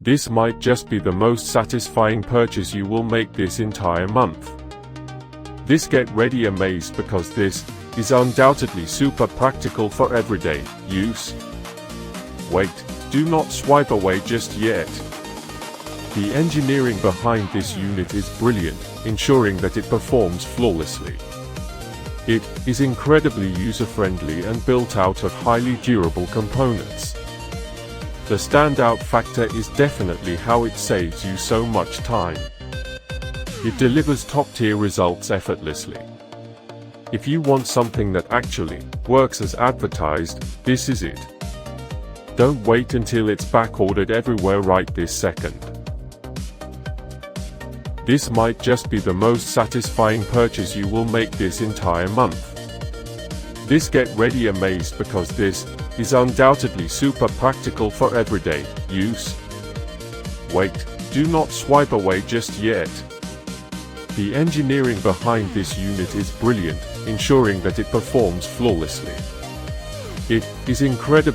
This might just be the most satisfying purchase you will make this entire month. Get ready amazed because this is undoubtedly super practical for everyday use. Wait, do not swipe away just yet. The engineering behind this unit is brilliant, ensuring that it performs flawlessly. It is incredibly user-friendly and built out of highly durable components. The standout factor is definitely how it saves you so much time. It delivers top-tier results effortlessly. If you want something that actually works as advertised, this is it. Don't wait until it's back-ordered everywhere right this second. This might just be the most satisfying purchase you will make this entire month. Get ready amazed because this is undoubtedly super practical for everyday use. Wait, do not swipe away just yet. The engineering behind this unit is brilliant, ensuring that it performs flawlessly. It is incredibly